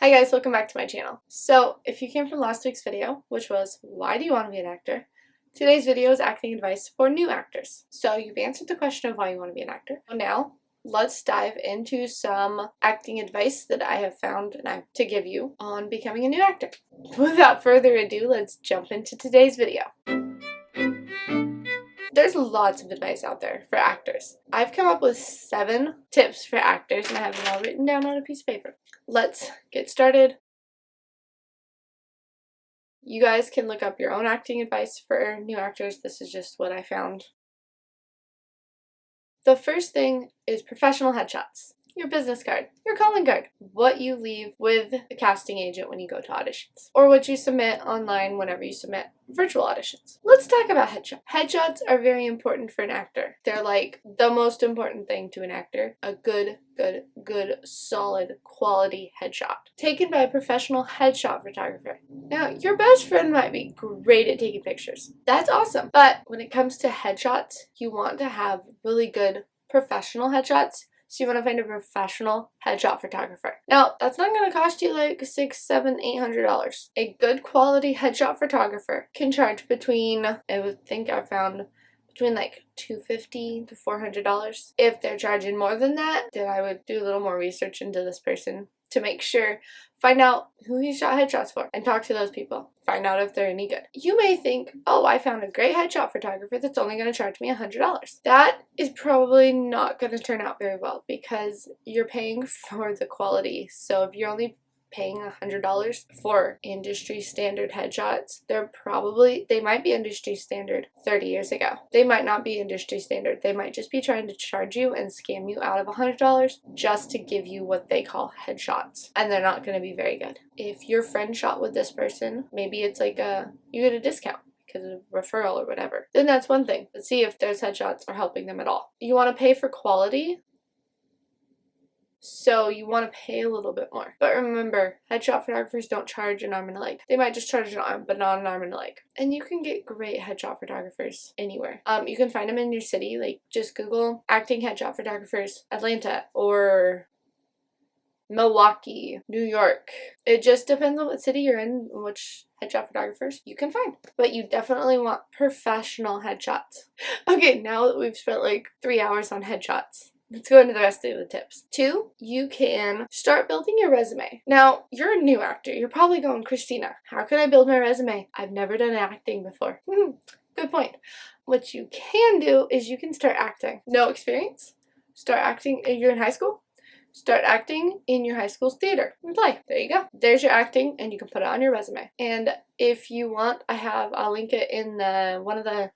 Hi guys, welcome back to my channel. So, if you came from last week's video, which was why do you want to be an actor? Today's video is acting advice for new actors. So, you've answered the question of why you want to be an actor. Now, let's dive into some acting advice that I have found and I have to give you on becoming a new actor. Without further ado, let's jump into today's video. There's lots of advice out there for actors. I've come up with 7 tips for actors and I have them all written down on a piece of paper. Let's get started. You guys can look up your own acting advice for new actors. This is just what I found. The first thing is professional headshots. Your business card, your calling card, what you leave with the casting agent when you go to auditions, or what you submit online whenever you submit virtual auditions. Let's talk about headshots. Headshots are very important for an actor. They're like the most important thing to an actor. A good, solid, quality headshot taken by a professional headshot photographer. Now, your best friend might be great at taking pictures. That's awesome. But when it comes to headshots, you want to have really good professional headshots. So you want to find a professional headshot photographer. Now, that's not going to cost you like $600, $700, $800. A good quality headshot photographer can charge between, I would think I found between like $250 to $400. If they're charging more than that, then I would do a little more research into this person to make sure, find out who he shot headshots for and talk to those people. Find out if they're any good. You may think, oh, I found a great headshot photographer that's only going to charge me $100. That is probably not going to turn out very well because you're paying for the quality. So if you're only paying $100 for industry standard headshots, they might be industry standard 30 years ago. They might not be industry standard. They might just be trying to charge you and scam you out of $100 just to give you what they call headshots, and they're not going to be very good. If your friend shot with this person, maybe it's like you get a discount because of referral or whatever, then that's one thing. But see if those headshots are helping them at all. You want to pay for quality, so you want to pay a little bit more. But remember, headshot photographers don't charge an arm and a leg. They might just charge an arm, but not an arm and a leg. And you can get great headshot photographers anywhere. You can find them in your city. Like, just Google acting headshot photographers, Atlanta, or Milwaukee, New York. It just depends on what city you're in and which headshot photographers you can find. But you definitely want professional headshots. Okay, now that we've spent like 3 hours on headshots, let's go into the rest of the tips. 2, you can start building your resume. Now, you're a new actor. You're probably going, Christina, how can I build my resume? I've never done acting before. Good point. What you can do is you can start acting. No experience? Start acting. You're in high school? Start acting in your high school's theater and play. There you go. There's your acting, and you can put it on your resume. And if you want, I'll link it in one of the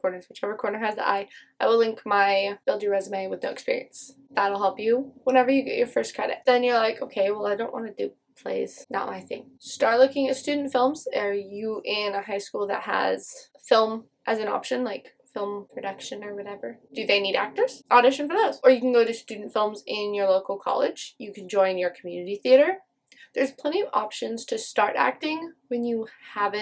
corners, whichever corner has the I will link my build your resume with no experience. That'll help you whenever you get your first credit. Then you're like, okay, well, I don't want to do plays. Not my thing. Start looking at student films. Are you in a high school that has film as an option, like film production or whatever? Do they need actors? Audition for those. Or you can go to student films in your local college. You can join your community theater. There's plenty of options to start acting when you have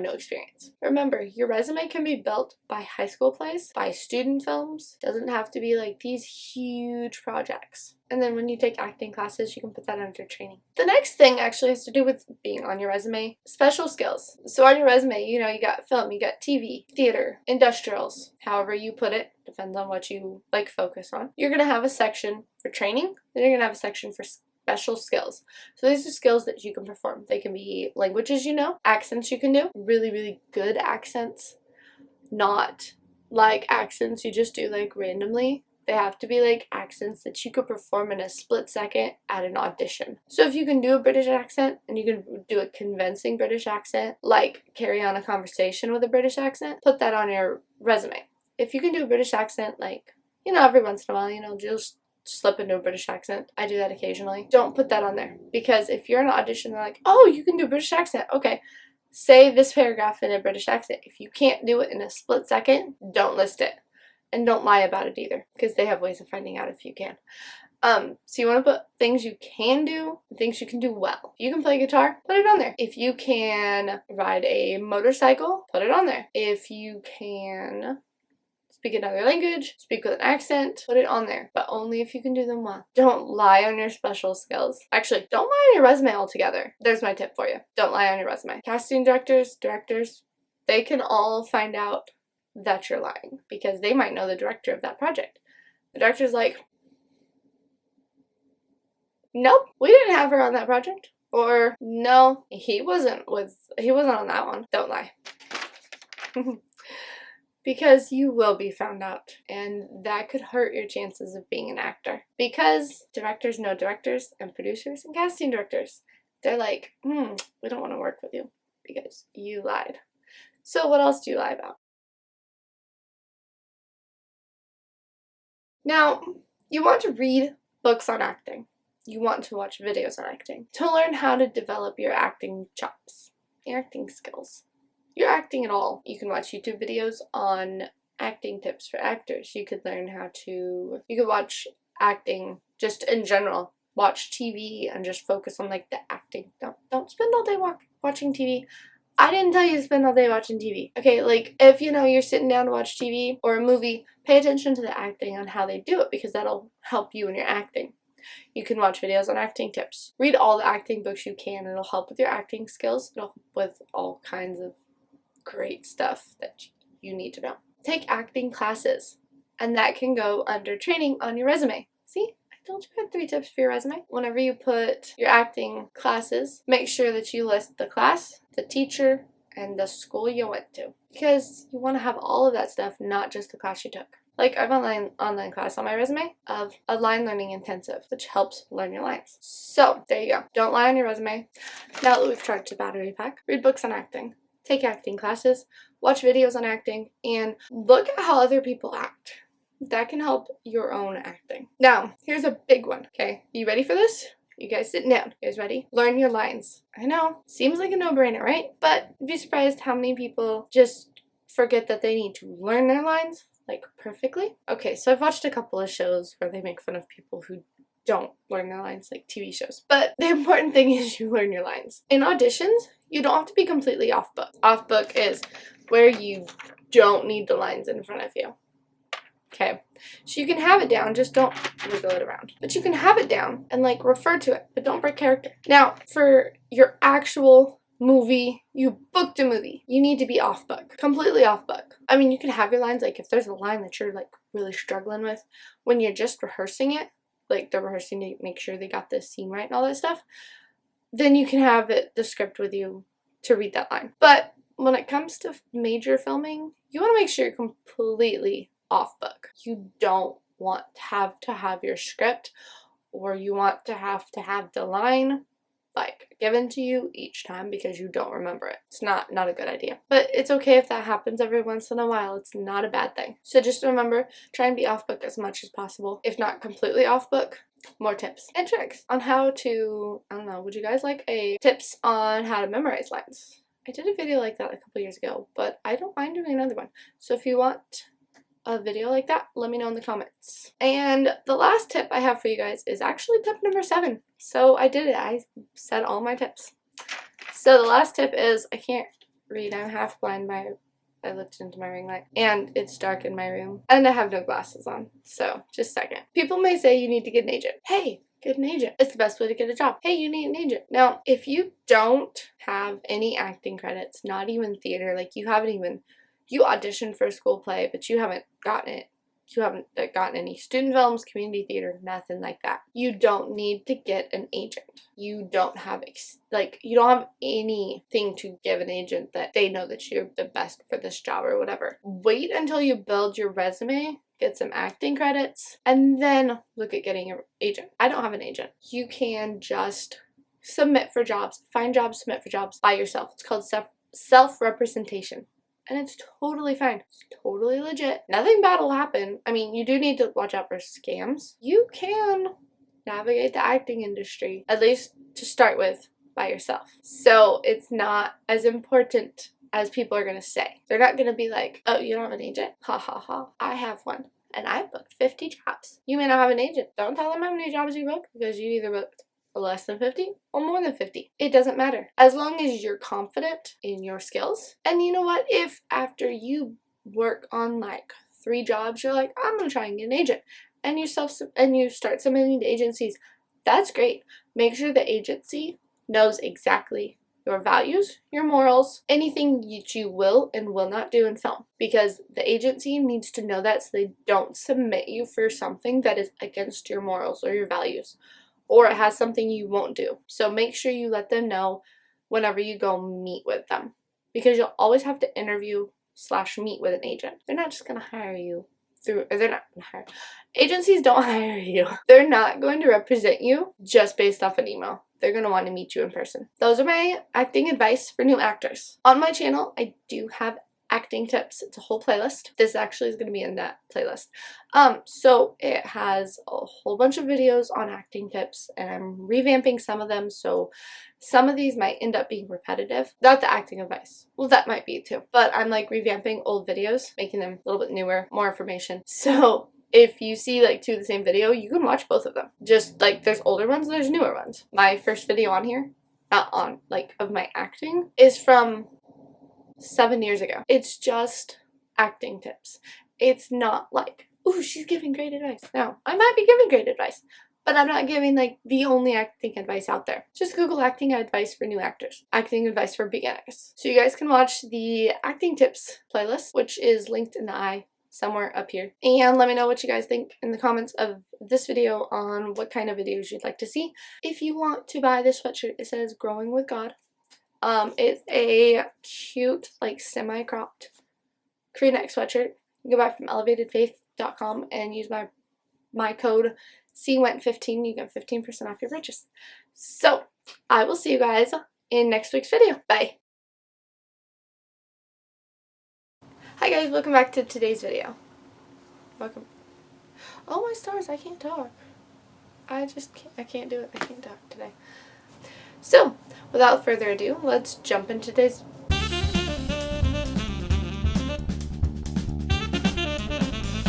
no experience. Remember, your resume can be built by high school plays, by student films. It doesn't have to be like these huge projects. And then when you take acting classes, you can put that under training. The next thing actually has to do with being on your resume. Special skills. So on your resume, you got film, you got TV, theater, industrials, however you put it, depends on what you focus on. You're going to have a section for training, then you're going to have a section for special skills. So these are skills that you can perform. They can be languages accents you can do, really good accents, not like accents you just do like randomly. They have to be like accents that you could perform in a split second at an audition. So if you can do a British accent and you can do a convincing British accent, like carry on a conversation with a British accent, put that on your resume. If you can do a British accent, every once in a while, just slip into a British accent. I do that occasionally. Don't put that on there, because if you're in an audition, they're like, oh, you can do a British accent. Okay, say this paragraph in a British accent. If you can't do it in a split second, don't list it. And don't lie about it either, because they have ways of finding out if you can. So you want to put things you can do, things you can do well. If you can play guitar, put it on there. If you can ride a motorcycle, put it on there. If you can speak another language, speak with an accent, put it on there, but only if you can do them well. Don't lie on your special skills. Actually, don't lie on your resume altogether. There's my tip for you. Don't lie on your resume. Casting directors, they can all find out that you're lying because they might know the director of that project. The director's like, nope, we didn't have her on that project. Or, no, he wasn't on that one. Don't lie. Because you will be found out, and that could hurt your chances of being an actor. Because directors know directors and producers and casting directors. They're like, we don't want to work with you because you lied. So what else do you lie about? Now, you want to read books on acting. You want to watch videos on acting to learn how to develop your acting chops, your acting skills, your acting at all. You can watch YouTube videos on acting tips for actors. You could watch acting just in general. Watch TV and just focus on like the acting. Don't spend all day watching TV. I didn't tell you to spend all day watching TV. Okay, like if you're sitting down to watch TV or a movie, pay attention to the acting on how they do it because that'll help you in your acting. You can watch videos on acting tips. Read all the acting books you can. It'll help with your acting skills. It'll help with all kinds of great stuff that you need to know. Take acting classes, and that can go under training on your resume. See? I told you I had 3 tips for your resume. Whenever you put your acting classes, make sure that you list the class, the teacher, and the school you went to. Because you want to have all of that stuff, not just the class you took. Like, I have an online class on my resume of a line learning intensive, which helps learn your lines. So, there you go. Don't lie on your resume. Now that we've charged a battery pack, read books on acting, take acting classes, watch videos on acting, and look at how other people act. That can help your own acting. Now, here's a big one, okay? You ready for this? You guys sitting down. You guys ready? Learn your lines. I know, seems like a no-brainer, right? But you'd be surprised how many people just forget that they need to learn their lines like perfectly. Okay, so I've watched a couple of shows where they make fun of people who don't learn their lines, like TV shows. But the important thing is you learn your lines. In auditions, you don't have to be completely off book. Off book is where you don't need the lines in front of you. Okay, so you can have it down, just don't wiggle it around. But you can have it down and like refer to it, but don't break character. Now, for your actual movie, you booked a movie, you need to be off book, completely off book. I mean, you can have your lines, like if there's a line that you're like really struggling with, when you're just rehearsing it, like they're rehearsing to make sure they got the scene right and all that stuff, then you can have the script with you to read that line. But when it comes to major filming, you want to make sure you're completely off book. You don't want to have your script, or you want to have the line like given to you each time because you don't remember it. It's not a good idea. But it's okay if that happens every once in a while. It's not a bad thing. So just remember, try and be off book as much as possible. If not completely off book, more tips and tricks on how to, I don't know, would you guys like tips on how to memorize lines? I did a video like that a couple years ago, but I don't mind doing another one. So if you want a video like that, let me know in the comments. And the last tip I have for you guys is actually tip number 7. So I did it. I said all my tips. So the last tip is, I can't read. I'm half blind. I looked into my ring light and it's dark in my room and I have no glasses on. So just a second. People may say you need to get an agent. Hey, get an agent. It's the best way to get a job. Hey, you need an agent. Now, if you don't have any acting credits, not even theater, like you auditioned for a school play, but you haven't gotten it. You haven't gotten any student films, community theater, nothing like that. You don't need to get an agent. You don't have anything to give an agent that they know that you're the best for this job or whatever. Wait until you build your resume, get some acting credits, and then look at getting an agent. I don't have an agent. You can just submit for jobs, find jobs, submit for jobs by yourself. It's called self-representation. And it's totally fine. It's totally legit. Nothing bad will happen. I mean, you do need to watch out for scams. You can navigate the acting industry, at least to start with, by yourself. So it's not as important as people are going to say. They're not going to be like, oh, you don't have an agent? Ha ha ha. I have one. And I've booked 50 jobs. You may not have an agent. Don't tell them how many jobs you booked, because you either booked less than 50 or more than 50. It doesn't matter. As long as you're confident in your skills. And you know what? If after you work on like 3 jobs, you're like, I'm gonna try and get an agent. And you start submitting to agencies. That's great. Make sure the agency knows exactly your values, your morals, anything that you will and will not do in film. Because the agency needs to know that so they don't submit you for something that is against your morals or your values. Or it has something you won't do. So make sure you let them know whenever you go meet with them. Because you'll always have to interview / meet with an agent. They're not just going to hire you they're not going to hire. Agencies don't hire you. They're not going to represent you just based off an email. They're going to want to meet you in person. Those are my acting advice for new actors. On my channel, I do have acting tips. It's a whole playlist. This actually is going to be in that playlist. So it has a whole bunch of videos on acting tips, and I'm revamping some of them, so some of these might end up being repetitive. Not the acting advice. Well, that might be too. But I'm like revamping old videos, making them a little bit newer, more information. So if you see like 2 of the same video, you can watch both of them. Just like there's older ones, there's newer ones. My first video on here, not on like of my acting, is from 7 years ago. It's just acting tips. It's not like, ooh, she's giving great advice. No, I might be giving great advice, but I'm not giving like the only acting advice out there. Just Google acting advice for new actors, acting advice for beginners. So you guys can watch the acting tips playlist, which is linked in the eye somewhere up here. And let me know what you guys think in the comments of this video on what kind of videos you'd like to see. If you want to buy this sweatshirt, it says Growing with God. It's a cute, like semi-cropped crew neck sweatshirt. You can buy it from elevatedfaith.com and use my code CWENT15. You get 15% off your purchase. So I will see you guys in next week's video. Bye. Hi guys, welcome back to today's video. Welcome. Oh my stars, I can't talk. I can't do it. I can't talk today. So, without further ado, let's jump into today's